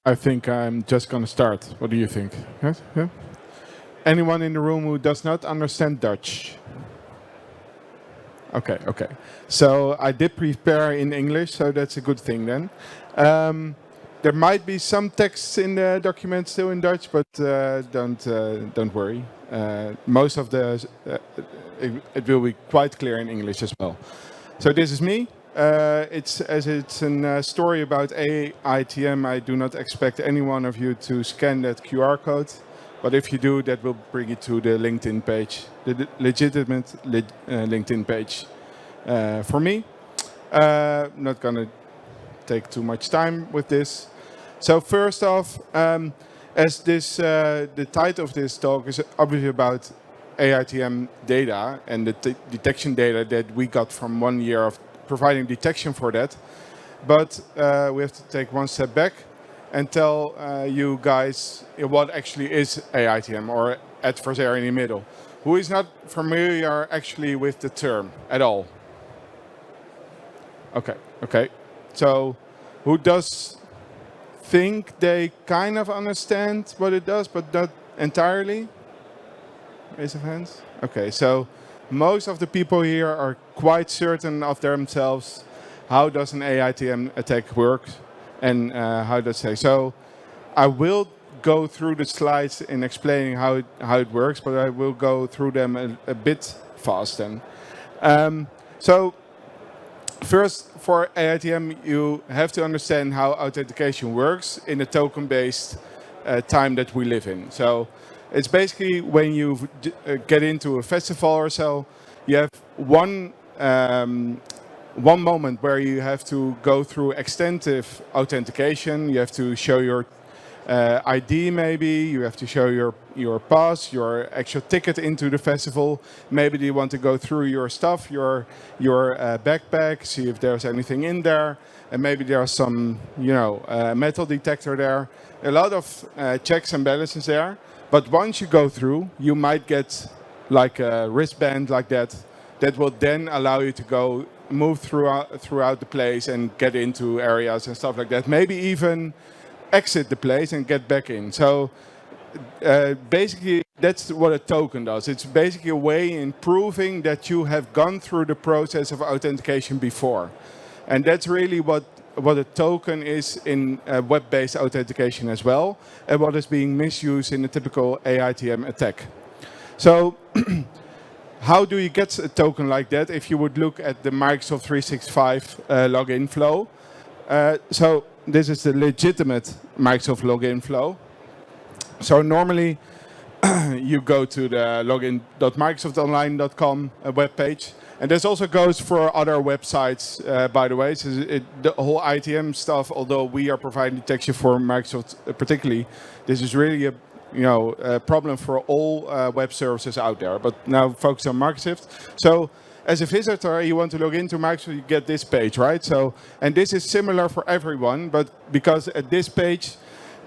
I think I'm just going to start. What do you think? Yes? Yeah? Anyone in the room who does not understand Dutch? Okay, okay. So I did prepare in English, so that's a good thing then. There might be some text in the document still in Dutch, but don't worry. Most of it will be quite clear in English as well. So this is me. It's a story about AITM. I do not expect any one of you to scan that QR code, but if you do, that will bring you to the LinkedIn page, the legitimate LinkedIn page. For me, not gonna take too much time with this. So first off, as the title of this talk is obviously about AITM data and the detection data that we got from 1 year of providing detection for that. But we have to take one step back and tell you guys what actually is AITM, or adversary in the middle. Who is not familiar actually with the term at all? Okay, okay. So who does think they kind of understand what it does, but not entirely? Raise of hands. Okay, so most of the people here are quite certain of themselves. How does an AITM attack work, and how does it? So I will go through the slides in explaining how it works, but I will go through them a bit fast then. So first, for AITM, you have to understand how authentication works in the token-based time that we live in. So it's basically when you get into a festival or so, you have one moment where you have to go through extensive authentication. You have to show your ID maybe, you have to show your pass, your actual ticket into the festival. Maybe you want to go through your stuff, your backpack, see if there's anything in there, and maybe there's some metal detector there. A lot of checks and balances there. But once you go through, you might get like a wristband like that will then allow you to go move throughout the place and get into areas and stuff like that. Maybe even exit the place and get back in. So basically, that's what a token does. It's basically a way in proving that you have gone through the process of authentication before. And that's really what a token is in web-based authentication as well, and what is being misused in a typical AITM attack. So how do you get a token like that if you would look at the Microsoft 365 login flow? So this is the legitimate Microsoft login flow. So normally you go to the login.microsoftonline.com webpage. And this also goes for other websites, by the way. So the whole ITM stuff, although we are providing detection for Microsoft particularly, this is really a problem for all web services out there. But now focus on Microsoft. So as a visitor, you want to log into Microsoft, you get this page, right? So, and this is similar for everyone, but because at this page,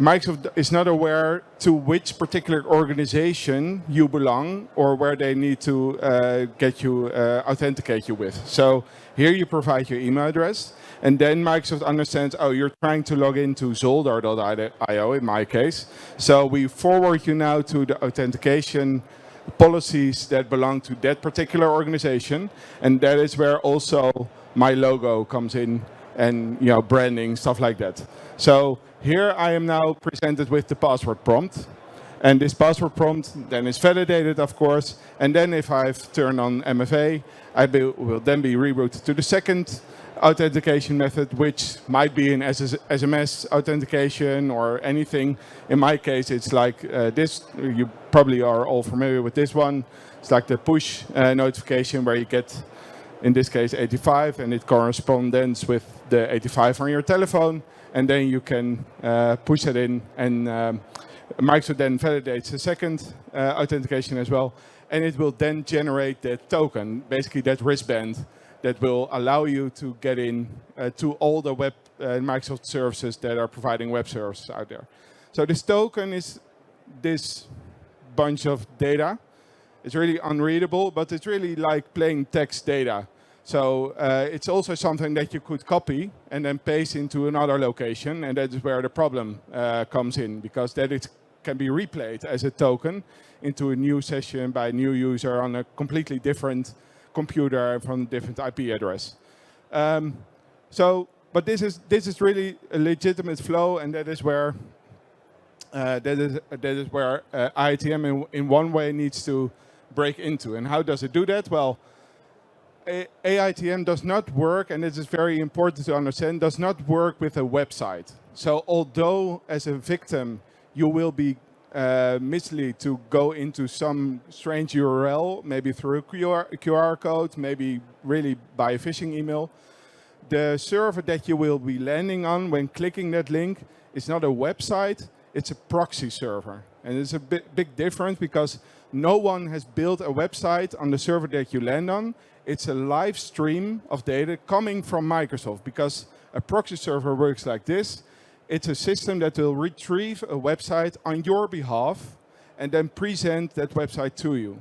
Microsoft is not aware to which particular organization you belong or where they need to authenticate you with. So here you provide your email address, and then Microsoft understands, oh, you're trying to log into Zolder.io in my case. So we forward you now to the authentication policies that belong to that particular organization, and that is where also my logo comes in, and branding, stuff like that. So here I am now presented with the password prompt, and this password prompt then is validated, of course, and then if I've turned on MFA, I will then be rerouted to the second authentication method, which might be an SMS authentication or anything. In my case, it's like this. You probably are all familiar with this one. It's like the push notification where you get, in this case, 85, and it corresponds with the 85 on your telephone, and then you can push it in, and Microsoft then validates the second authentication as well, and it will then generate that token, basically that wristband, that will allow you to get in to all the web Microsoft services that are providing web services out there. So this token is this bunch of data. It's really unreadable, but it's really like plain text data. So it's also something that you could copy and then paste into another location, and that is where the problem comes in, because that it can be replayed as a token into a new session by a new user on a completely different computer from a different IP address. But this is really a legitimate flow, and that is where AitM in one way needs to break into. And how does it do that? Well, AitM does not work, and this is very important to understand, does not work with a website. So although as a victim you will be misled to go into some strange URL, maybe through a QR code, maybe really by a phishing email, the server that you will be landing on when clicking that link is not a website, it's a proxy server. And it's a big difference, because no one has built a website on the server that you land on. It's a live stream of data coming from Microsoft, because a proxy server works like this. It's a system that will retrieve a website on your behalf and then present that website to you.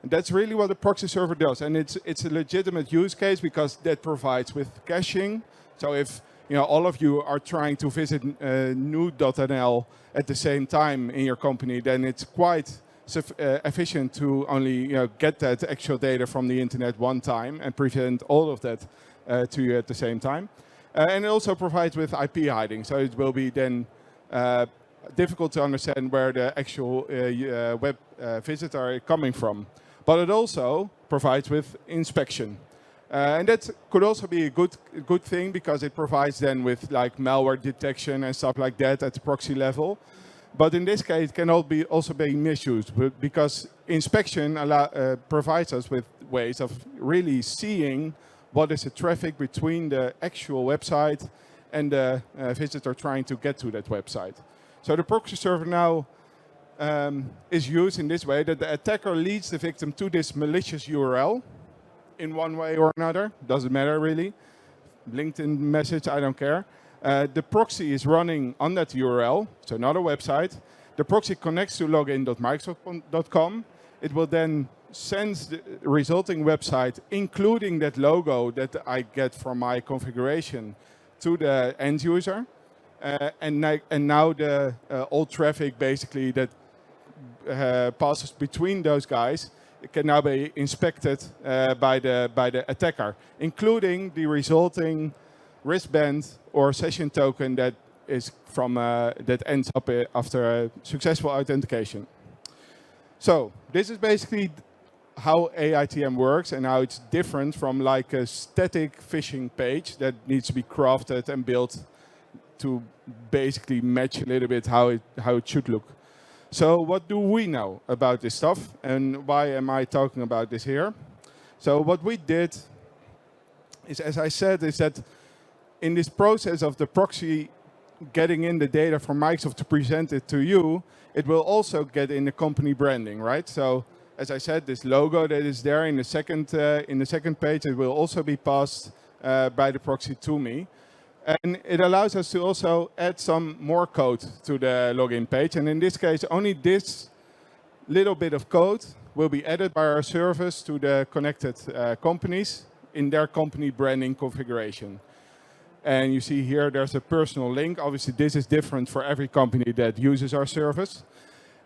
And that's really what a proxy server does. And it's a legitimate use case, because that provides with caching. So if all of you are trying to visit new.nl at the same time in your company, then it's quite efficient to only get that actual data from the internet one time and present all of that to you at the same time. And it also provides with IP hiding, so it will be then difficult to understand where the actual web visitor is coming from. But it also provides with inspection. And that could also be a good thing, because it provides then with like malware detection and stuff like that at the proxy level. But in this case, it can also be misused, because inspection provides us with ways of really seeing what is the traffic between the actual website and the visitor trying to get to that website. So the proxy server now is used in this way, that the attacker leads the victim to this malicious URL in one way or another. Doesn't matter really. LinkedIn message, I don't care. The proxy is running on that URL, so not a website. The proxy connects to login.microsoft.com. It will then send the resulting website, including that logo that I get from my configuration, to the end user. And now the all traffic basically that passes between those guys, it can now be inspected by the attacker, including the resulting wristband or session token that is from that ends up after a successful authentication. So this is basically how AitM works, and how it's different from like a static phishing page that needs to be crafted and built to basically match a little bit how it should look. So what do we know about this stuff, and why am I talking about this here? So what we did is, as I said, is that in this process of the proxy getting in the data from Microsoft to present it to you, it will also get in the company branding, right? So as I said, this logo that is there in the second page, it will also be passed by the proxy to me. And it allows us to also add some more code to the login page. And in this case, only this little bit of code will be added by our service to the connected companies in their company branding configuration. And you see here, there's a personal link. Obviously, this is different for every company that uses our service.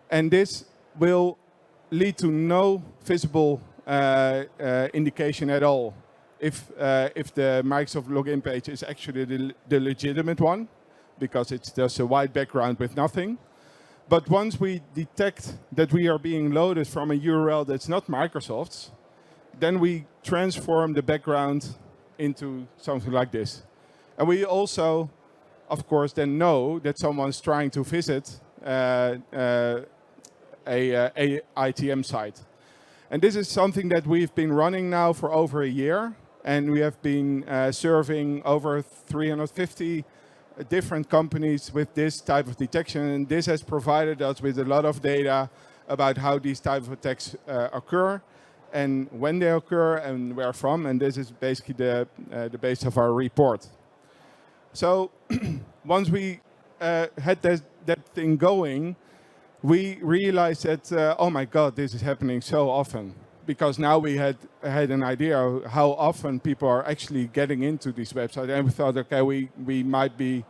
And this will lead to no visible indication at all if the Microsoft login page is actually the legitimate one, because it's just a white background with nothing. But once we detect that we are being loaded from a URL that's not Microsoft's, then we transform the background into something like this. And we also, of course, then know that someone's trying to visit a AitM site. And this is something that we've been running now for over a year. And we have been serving over 350 different companies with this type of detection. And this has provided us with a lot of data about how these type of attacks occur, and when they occur, and where from. And this is basically the base of our report. So once we had that thing going, we realized that, oh my God, this is happening so often. because now we had an idea of how often people are actually getting into these websites, and we thought, okay, we might be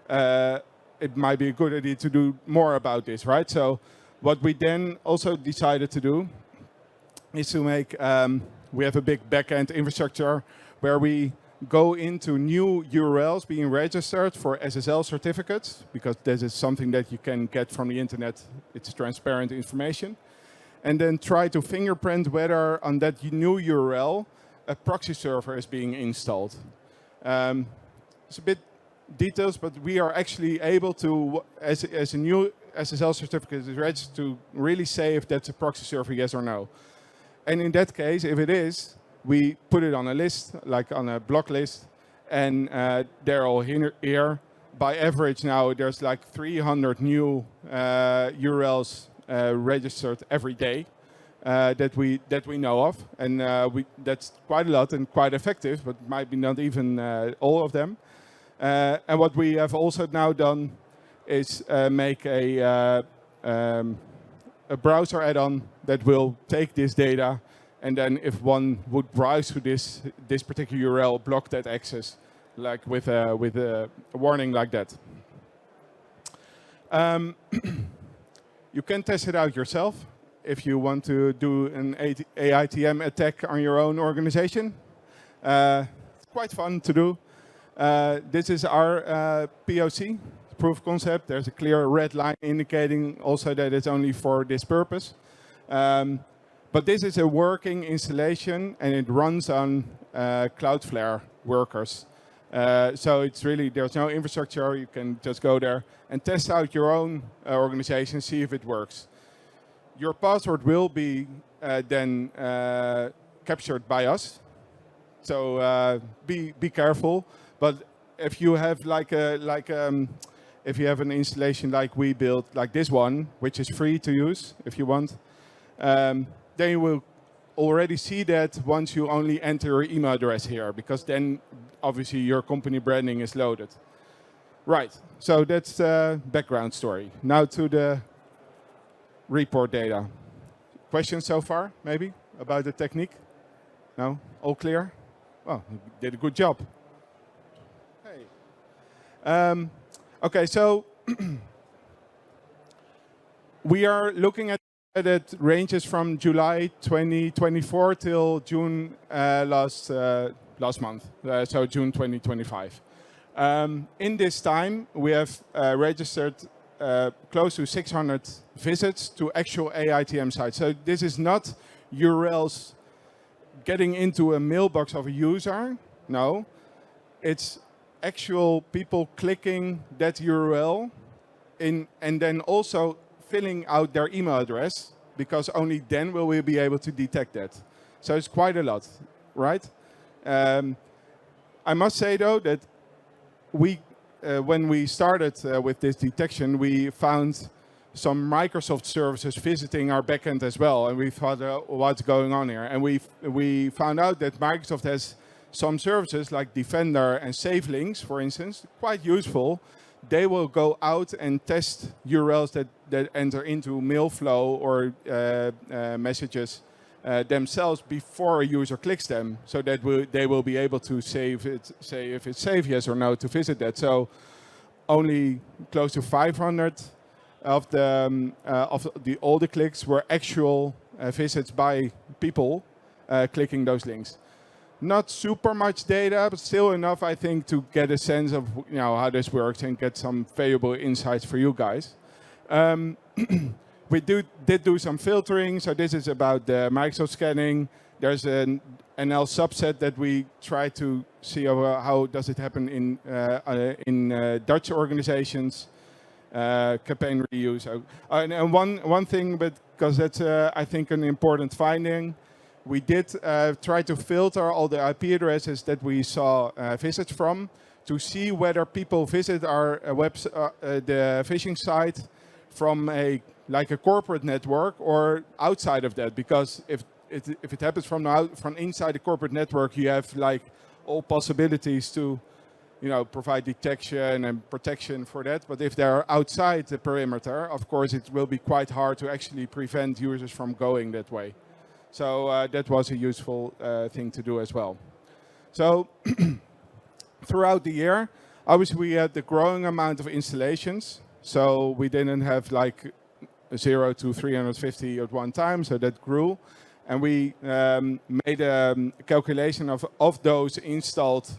it might be a good idea to do more about this, right? So what we then also decided to do is to make we have a big backend infrastructure where we go into new URLs being registered for SSL certificates, because this is something that you can get from the internet. It's transparent information. And then try to fingerprint whether on that new URL a proxy server is being installed. It's a bit details, but we are actually able to, as a new SSL certificate is registered, to really say if that's a proxy server, yes or no. And in that case, if it is, we put it on a list, like on a block list, and they're all here. By average now, there's like 300 new URLs registered every day that we know of, and that's quite a lot and quite effective, but might be not even all of them. And what we have also now done is make a browser add-on that will take this data, and then if one would browse to this particular URL, block that access, like with a warning like that. You can test it out yourself if you want to do an AitM attack on your own organization. It's quite fun to do. This is our POC, proof of concept. There's a clear red line indicating also that it's only for this purpose. But this is a working installation, and it runs on Cloudflare workers. So it's really, there's no infrastructure. You can just go there and test out your own organization, see if it works. Your password will be then captured by us. So be careful. But if you have if you have an installation like we built, like this one, which is free to use if you want, then you will already see that once you only enter your email address here, because then obviously your company branding is loaded. Right, so that's the background story. Now to the report data. Questions so far, maybe, about the technique? No? All clear? Well, you did a good job. Hey. Okay, so we are looking at it ranges from July 2024 till June last month, so June 2025. In this time, we have registered close to 600 visits to actual AitM sites. So this is not URLs getting into a mailbox of a user. No, it's actual people clicking that URL in, and then also filling out their email address, because only then will we be able to detect that. So it's quite a lot, right? I must say though that we, when we started with this detection, we found some Microsoft services visiting our backend as well, and we thought, what's going on here? And we found out that Microsoft has some services like Defender and SafeLinks, for instance, quite useful. They will go out and test URLs that enter into mail flow or messages themselves before a user clicks them, so that they will be able to say if it's safe, yes or no, to visit that. So only close to 500 of all the clicks were actual visits by people clicking those links. Not super much data, but still enough, I think, to get a sense of how this works and get some valuable insights for you guys. We did do some filtering, so this is about the Microsoft scanning. There's an NL subset that we try to see how does it happen in Dutch organizations, campaign reuse. And one thing, but because that's I think an important finding. We did try to filter all the IP addresses that we saw visits from to see whether people visit our the phishing site from a corporate network or outside of that. Because if it happens from inside the corporate network, you have all possibilities to provide detection and protection for that. But if they're outside the perimeter, of course, it will be quite hard to actually prevent users from going that way. So that was a useful thing to do as well. So throughout the year, obviously we had the growing amount of installations. So we didn't have like 0 to 350 at one time, so that grew. And we made a calculation of those installed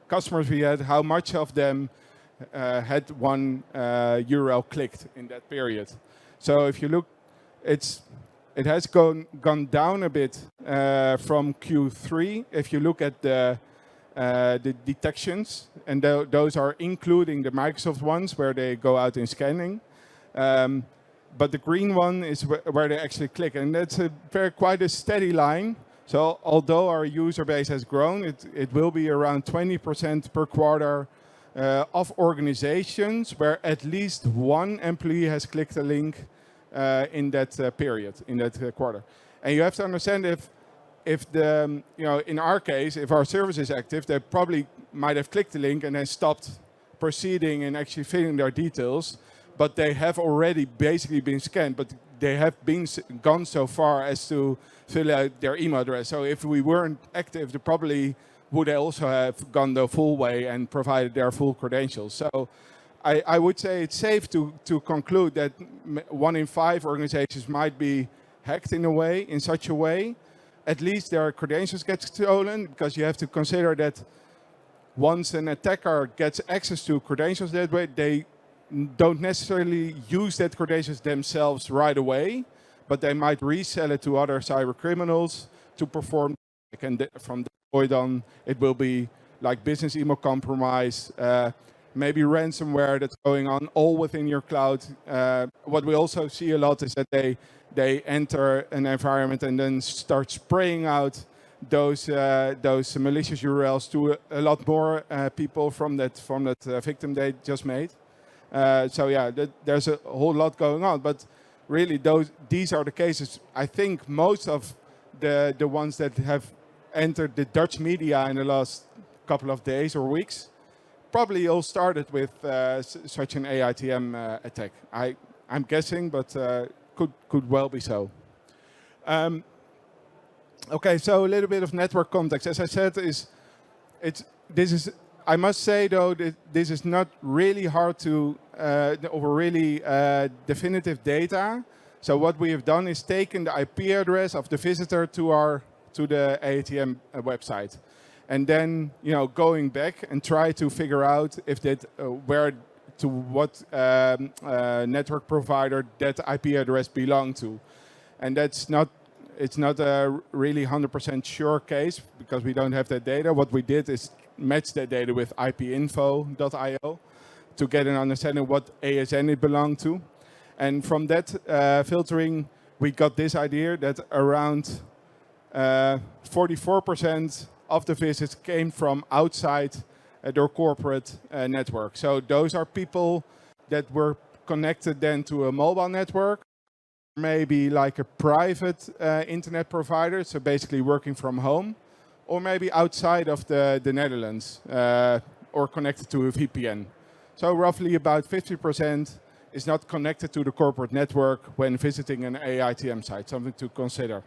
customers we had, how much of them had one URL clicked in that period. So if you look, it has gone down a bit from Q3. If you look at the detections, and those are including the Microsoft ones where they go out in scanning. But the green one is where they actually click, and that's quite a steady line. So although our user base has grown, it will be around 20% per quarter of organizations where at least one employee has clicked a link in that period, in that quarter. And you have to understand if the, in our case, if our service is active, they probably might have clicked the link and then stopped proceeding and actually filling their details. But they have already basically been scanned, but they have gone so far as to fill out their email address. So if we weren't active, they probably would also have gone the full way and provided their full credentials. So I would say it's safe to conclude that 1 in 5 organizations might be hacked in such a way. At least their credentials get stolen, because you have to consider that once an attacker gets access to credentials that way, they don't necessarily use that credentials themselves right away, but they might resell it to other cyber criminals to perform. And from that point on, it will be like business email compromise, maybe ransomware that's going on all within your cloud. What we also see a lot is that they enter an environment and then start spraying out those malicious URLs to a lot more people from that victim they just made. So yeah, there's a whole lot going on, but really these are the cases. I think most of the ones that have entered the Dutch media in the last couple of days or weeks probably all started with such an AITM attack. I'm guessing, but could well be so. Okay, so a little bit of network context. As I said, I must say though that this is not really hard to or really definitive data. So what we have done is taken the IP address of the visitor to the AITM website, and then going back and try to figure out if that what network provider that IP address belonged to, and it's not a really 100% sure case because we don't have that data. What we did is match that data with ipinfo.io to get an understanding of what ASN it belonged to. And from that filtering, we got this idea that around 44% of the visits came from outside their corporate network. So those are people that were connected then to a mobile network, maybe like a private internet provider, so basically working from home, or maybe outside of the Netherlands, or connected to a VPN. So roughly about 50% is not connected to the corporate network when visiting an AITM site, something to consider.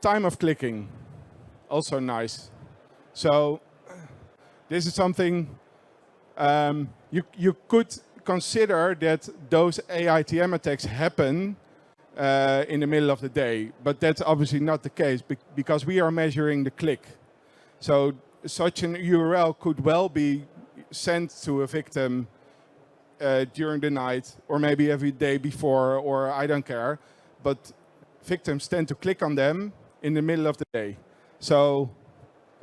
Time of clicking, also nice. So this is something you could consider that those AITM attacks happen in the middle of the day, but that's obviously not the case because we are measuring the click. So such an URL could well be sent to a victim during the night, or maybe every day before, or I don't care, but victims tend to click on them in the middle of the day. So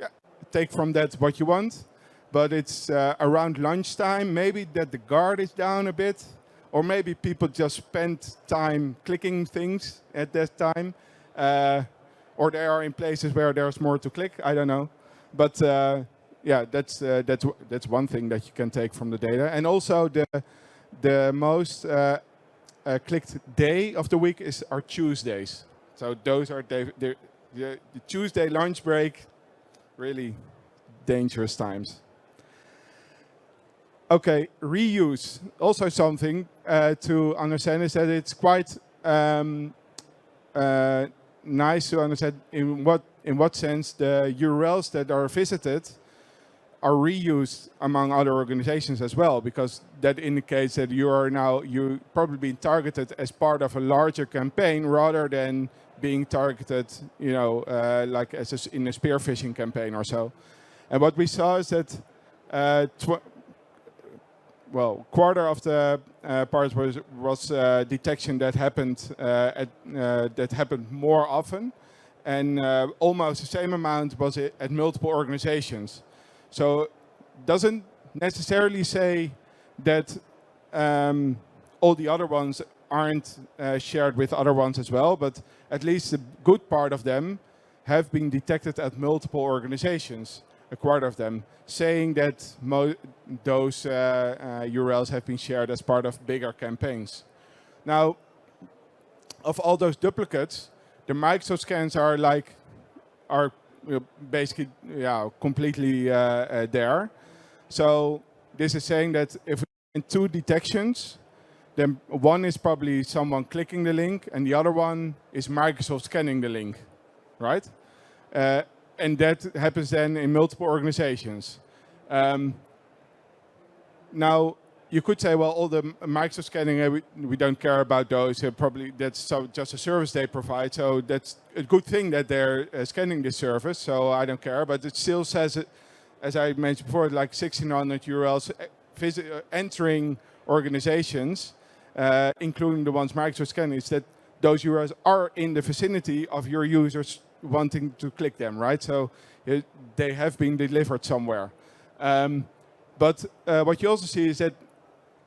yeah, take from that what you want, but it's around lunchtime, maybe that the guard is down a bit, or maybe people just spend time clicking things at that time, or they are in places where there's more to click, I don't know. But yeah, that's one thing that you can take from the data. And also the most clicked day of the week are Tuesdays. So those are the Tuesday lunch break, really dangerous times. Okay, reuse. Also something to understand is that it's quite nice to understand in what sense the URLs that are visited are reused among other organizations as well, because that indicates that you probably being targeted as part of a larger campaign rather than being targeted, like in a spear phishing campaign or so. And what we saw is that quarter of the parts was detection that happened more often, and almost the same amount was at multiple organizations. So doesn't necessarily say that all the other ones aren't shared with other ones as well, but at least a good part of them have been detected at multiple organizations, a quarter of them, saying that those URLs have been shared as part of bigger campaigns. Now, of all those duplicates, the Microsoft scans are basically completely there. So this is saying that if we have 2 detections, then one is probably someone clicking the link, and the other one is Microsoft scanning the link, right? And that happens then in multiple organizations. Now, you could say, well, all the Microsoft scanning, we don't care about those. Probably that's just a service they provide. So that's a good thing that they're scanning this service. So I don't care. But it still says, as I mentioned before, like 1,600 URLs entering organizations, including the ones Microsoft scanning, is that those URLs are in the vicinity of your users wanting to click them, right? So they have been delivered somewhere. But what you also see is that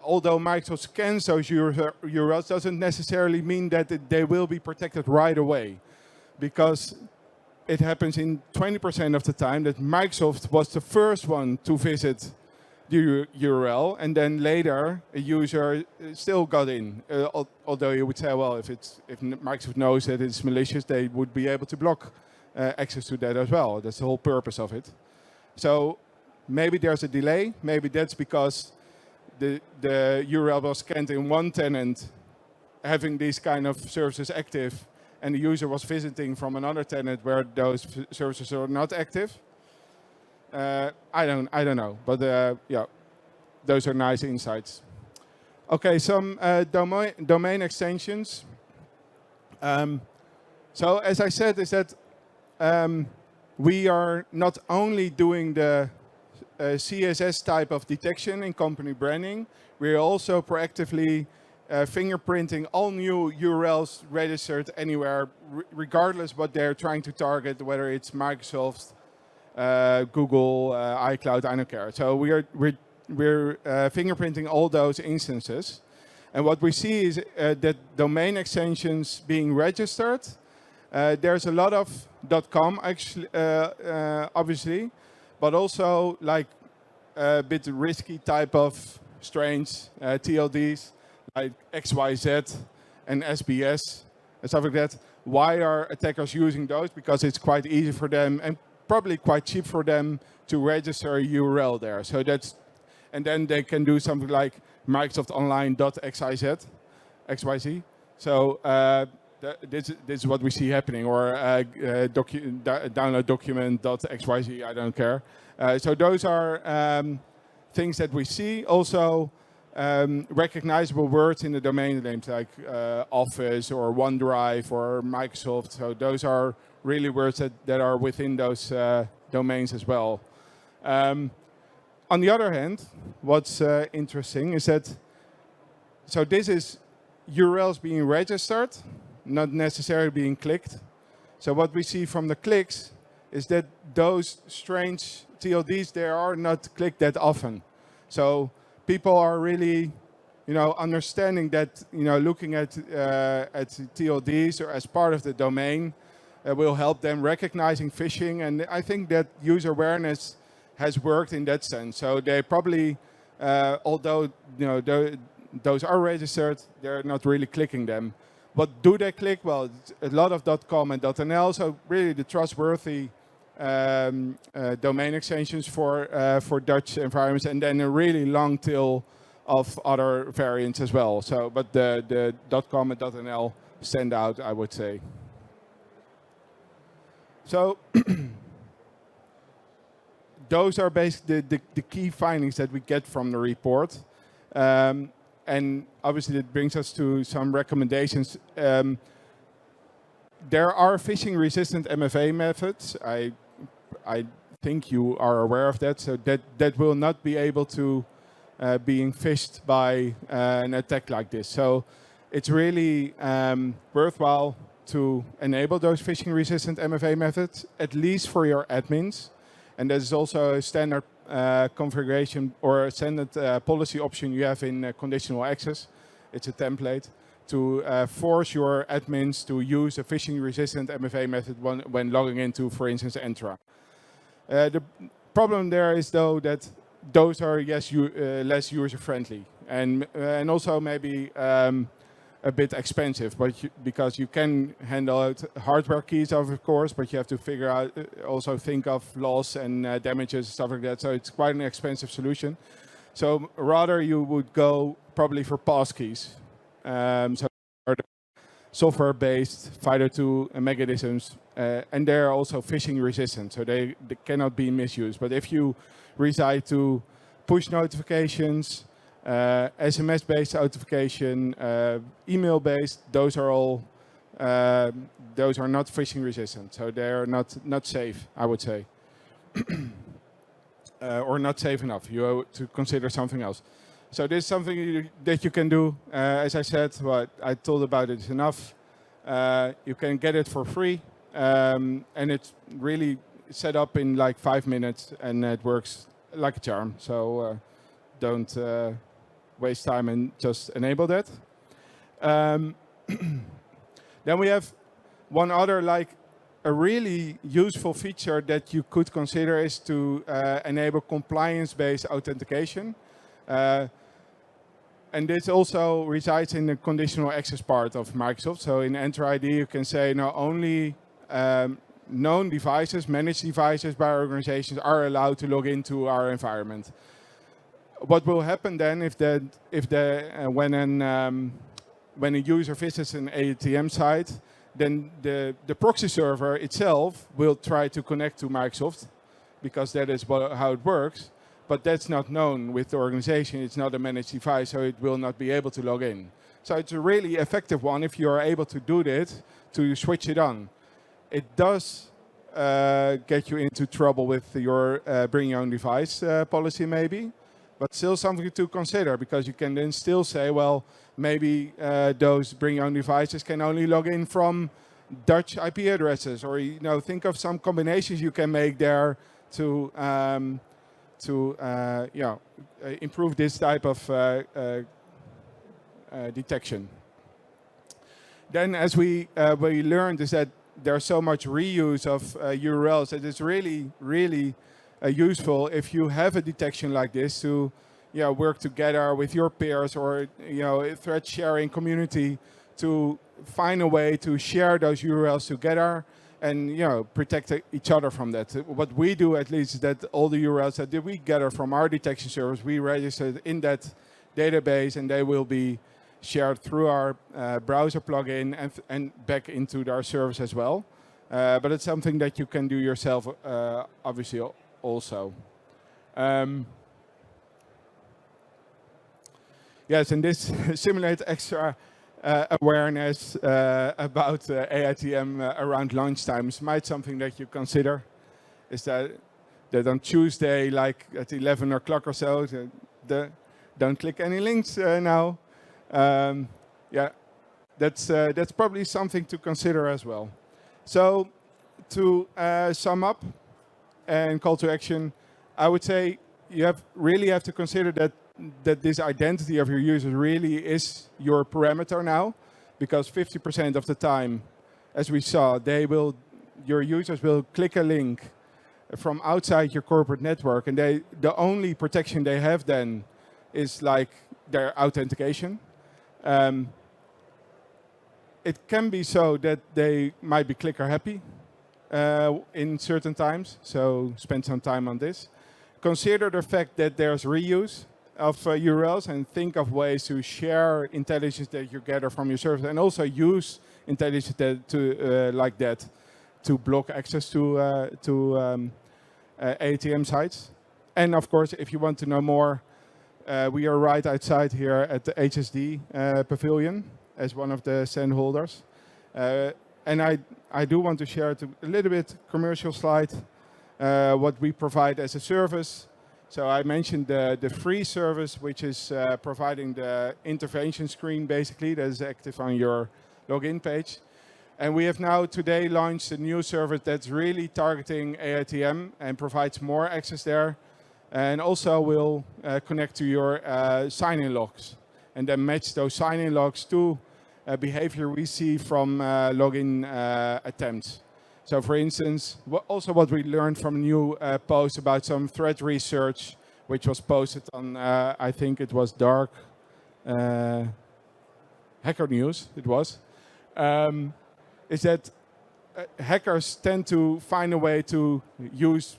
although Microsoft scans those URLs, doesn't necessarily mean that they will be protected right away, because it happens in 20% of the time that Microsoft was the first one to visit the URL, and then later a user still got in. Although you would say, well, if Microsoft knows that it's malicious, they would be able to block access to that as well. That's the whole purpose of it. So maybe there's a delay. Maybe that's because the URL was scanned in one tenant, having these kind of services active, and the user was visiting from another tenant where those services are not active. I don't know, but those are nice insights. Okay, some domain extensions. So as I said, is that we are not only doing the CSS type of detection in company branding, we're also proactively fingerprinting all new URLs registered anywhere, regardless what they're trying to target, whether it's Microsoft, Google, iCloud, I don't care. So we're fingerprinting all those instances. And what we see is that domain extensions being registered, there's a lot of .com actually, obviously, but also like a bit risky type of strange TLDs like XYZ and SBS and stuff like that. Why are attackers using those? Because it's quite easy for them and probably quite cheap for them to register a URL there. So and then they can do something like Microsoft Online.xyz, XYZ. So this is what we see happening, or download document.xyz, I don't care. So those are things that we see. Also, recognizable words in the domain names like Office or OneDrive or Microsoft. So those are really words that are within those domains as well. On the other hand, what's interesting is that, so this is URLs being registered, not necessarily being clicked. So what we see from the clicks is that those strange TLDs, they are not clicked that often. So people are really, understanding that, looking at TLDs or as part of the domain will help them recognizing phishing. And I think that user awareness has worked in that sense. So they probably, although those are registered, they're not really clicking them. What do they click? Well, a lot of .com and .nl. So really the trustworthy domain extensions for Dutch environments, and then a really long tail of other variants as well. So, but the .com and .nl stand out, I would say. So those are basically the key findings that we get from the report. And obviously it brings us to some recommendations. There are phishing-resistant MFA methods. I think you are aware of that. So that will not be able to being phished by an attack like this. So it's really worthwhile to enable those phishing-resistant MFA methods, at least for your admins. And there's also a standard configuration or a standard policy option you have in conditional access. It's a template to force your admins to use a phishing-resistant MFA method when logging into, for instance, Entra. The problem there is, though, that those are less user-friendly and also maybe a bit expensive, but because you can handle out hardware keys, of course, but you have to figure out, also think of loss and damages, stuff like that. So it's quite an expensive solution. So rather you would go probably for passkeys. So software-based FIDO2 mechanisms, and they're also phishing resistant, so they cannot be misused. But if you reside to push notifications, SMS-based notification, email-based, those are not phishing resistant, so they are not safe, I would say, or not safe enough. You have to consider something else. So this is something that you can do. As I said, what I told about it is enough. You can get it for free, and it's really set up in like 5 minutes, and it works like a charm. So don't waste time and just enable that. Then we have one other, like a really useful feature that you could consider is to enable compliance-based authentication. And this also resides in the conditional access part of Microsoft. So in Enter ID, you can say now only known devices, managed devices by organizations are allowed to log into our environment. What will happen then when a user visits an AitM site, then the proxy server itself will try to connect to Microsoft, because that is how it works. But that's not known with the organization. It's not a managed device, so it will not be able to log in. So it's a really effective one if you are able to do that, to switch it on. It does get you into trouble with your bring your own device policy maybe, but still something to consider, because you can then still say, well, maybe those bring your own devices can only log in from Dutch IP addresses, or think of some combinations you can make there to improve this type of detection. Then, as we learned, is that there's so much reuse of URLs that it's really, really useful if you have a detection like this to work together with your peers or a thread sharing community to find a way to share those URLs together and protect each other from that. What we do, at least, is that all the URLs that we gather from our detection service, we register in that database, and they will be shared through our browser plugin and back into our service as well. But it's something that you can do yourself, obviously, also. Yes, and this simulates extra awareness about AitM around launch times. Might something that you consider is that on Tuesday, like at 11 o'clock or so, don't click any links now. That's probably something to consider as well. So to sum up and call to action, I would say you really have to consider that this identity of your users really is your parameter now, because 50% of the time, as we saw, your users will click a link from outside your corporate network, and the only protection they have then is like their authentication. It can be so that they might be clicker happy, in certain times, so spend some time on this. Consider the fact that there's reuse of URLs, and think of ways to share intelligence that you gather from your service, and also use intelligence like that to block access to AitM sites. And of course, if you want to know more, we are right outside here at the HSD pavilion as one of the stand holders. And I do want to share a little bit commercial slide, what we provide as a service. So I mentioned the free service, which is providing the intervention screen, basically, that is active on your login page. And we have now today launched a new service that's really targeting AitM and provides more access there. And also will connect to your sign-in logs and then match those sign-in logs to behavior we see from login attempts. So for instance, also what we learned from a new post about some threat research, which was posted on, I think it was Dark Hacker News, it was, is that hackers tend to find a way to use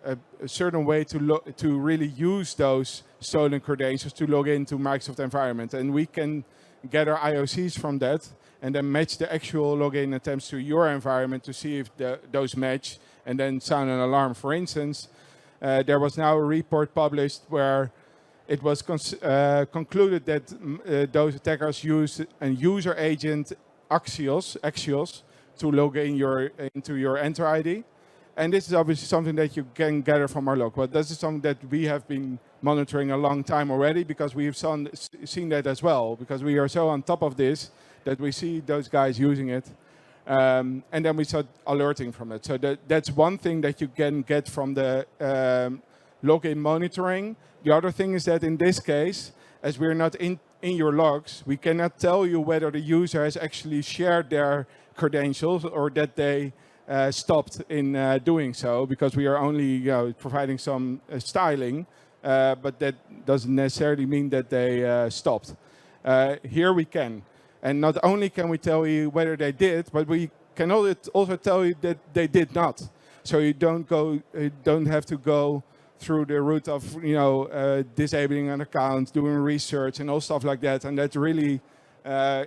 a certain way to really use those stolen credentials to log into Microsoft environment. And we can gather IOCs from that and then match the actual login attempts to your environment to see if those match and then sound an alarm. For instance, there was now a report published where it was concluded that those attackers used a user agent Axios to log in into your Enter ID. And this is obviously something that you can gather from our log. But this is something that we have been monitoring a long time already, because we've seen that as well. Because we are so on top of this that we see those guys using it. And then we start alerting from it. So that's one thing that you can get from the login monitoring. The other thing is that in this case, as we're not in your logs, we cannot tell you whether the user has actually shared their credentials or that they stopped in doing so, because we are only providing some styling, but that doesn't necessarily mean that they stopped. Here we can. And not only can we tell you whether they did, but we can also tell you that they did not. So you don't have to go through the route of disabling an account, doing research and all stuff like that. And that's really,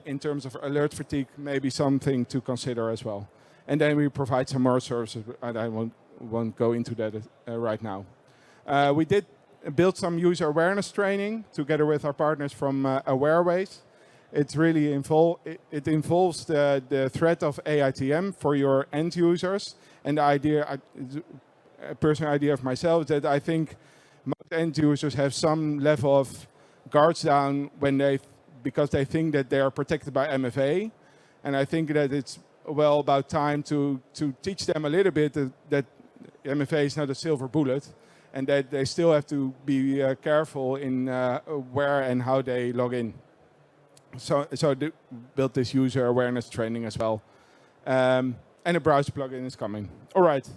in terms of alert fatigue, maybe something to consider as well. And then we provide some more services, and I won't go into that right now. We did build some user awareness training together with our partners from Awareways. It's really it involves the threat of AitM for your end users. And the idea, a personal idea of myself, is that I think most end users have some level of guards down because they think that they are protected by MFA. And I think that it's about time to teach them a little bit that MFA is not a silver bullet, and that they still have to be careful in where and how they log in. So built this user awareness training as well. And a browser plugin is coming. All right.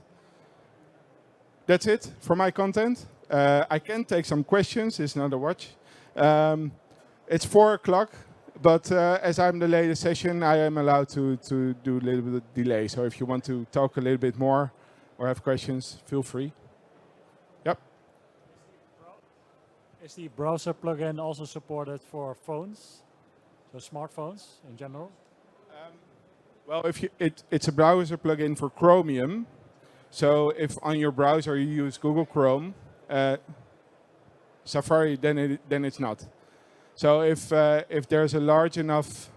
That's it for my content. I can take some questions. It's not a watch. It's 4 o'clock. But as I'm the latest session, I am allowed to do a little bit of delay. So if you want to talk a little bit more or have questions, feel free. Yep. Is the browser plugin also supported for phones, so smartphones in general? Well, it's a browser plugin for Chromium. So if on your browser you use Google Chrome, Safari, then it's not. So if there's a large enough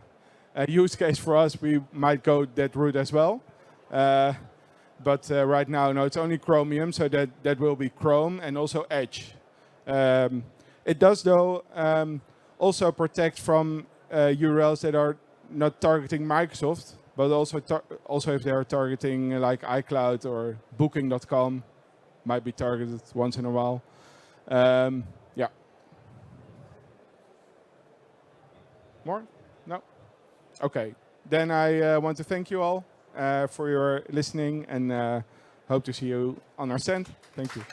use case for us, we might go that route as well. But right now, no, it's only Chromium, so that will be Chrome and also Edge. It does, though, also protect from URLs that are not targeting Microsoft, but also if they are targeting like iCloud or Booking.com, might be targeted once in a while. Yeah. More? No? Okay. Then I want to thank you all for your listening and hope to see you on our stand. Thank you.